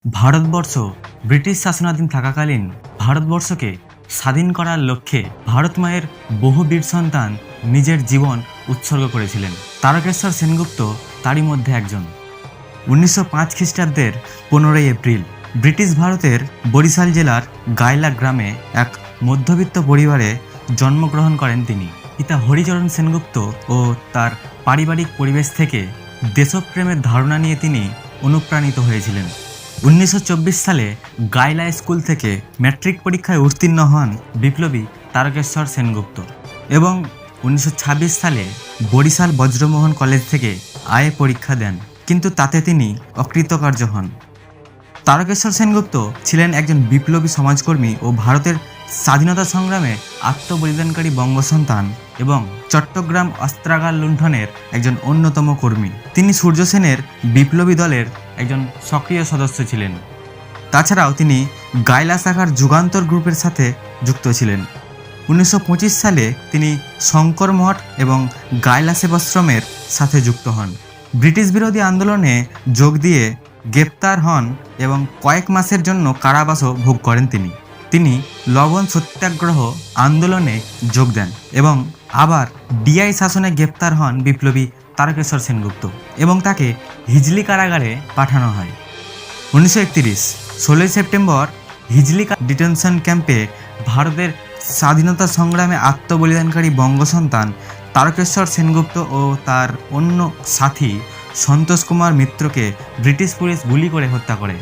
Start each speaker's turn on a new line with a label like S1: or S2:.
S1: Bharatvarsha British শাসনাধীন থাকাকালীন ভারতবর্ষকে স্বাধীন করার লক্ষ্যে ভারত মায়ের বহু বীর সন্তান নিজের জীবন উৎসর্গ করেছিলেন। তারকেশ্বর সেনগুপ্ত তারই মধ্যে একজন। 1905 খ্রিস্টাব্দের 15ই এপ্রিল ব্রিটিশ ভারতের বরিশাল জেলার গায়লা গ্রামে এক মধ্যবিত্ত পরিবারে জন্মগ্রহণ করেন তিনি। পিতা হরিচরণ সেনগুপ্ত ও তার পারিবারিক পরিবেশ থেকে দেশপ্রেমের ধারণা নিয়ে তিনি অনুপ্রাণিত হয়েছিলেন। 1924 সালে গায়লা স্কুল থেকে ম্যাট্রিক পরীক্ষায় উত্তীর্ণ হন বিপ্লবী তারকেশ্বর সেনগুপ্ত এবং 1926 সালে বরিশাল বজ্রমোহন কলেজ থেকে আইএ পরীক্ষা দেন, কিন্তু তাতে তিনি অকৃতকার্য হন। তারকেশ্বর সেনগুপ্ত ছিলেন একজন বিপ্লবী সমাজকর্মী ও ভারতের স্বাধীনতা সংগ্রামে আত্মবলিদানকারী বঙ্গসন্তান এবং চট্টগ্রাম অস্ত্রাগার লুণ্ঠনের একজন অন্যতম কর্মী। তিনি সূর্য সেনের বিপ্লবী দলের একজন সক্রিয় সদস্য ছিলেন। তাছাড়াও তিনি গায়লা শাখার যুগান্তর গ্রুপের সাথে যুক্ত ছিলেন। 1925 সালে তিনি শঙ্কর মঠ এবং গায়লা সেবাশ্রমের সাথে যুক্ত হন। ব্রিটিশ বিরোধী আন্দোলনে যোগ দিয়ে গ্রেপ্তার হন এবং কয়েক মাসের জন্য কারাবাসও ভোগ করেন তিনি লবণ সত্যাগ্রহ আন্দোলনে যোগ দেন এবং আবার ডিআই শাসনে গ্রেপ্তার হন বিপ্লবী তারকেশ্বর সেনগুপ্ত এবং তাকে হিজলি কারাগারে পাঠানো হয়। 1931 16 সেপ্টেম্বর হিজলি ডিটেনশন ক্যাম্পে ভারতের স্বাধীনতা সংগ্রামে আত্মবলিদানকারী বঙ্গসন্তান তারকেশ্বর সেনগুপ্ত ও তার অন্য সাথী সন্তোষ কুমার মিত্রকে ব্রিটিশ পুলিশ গুলি করে হত্যা করে।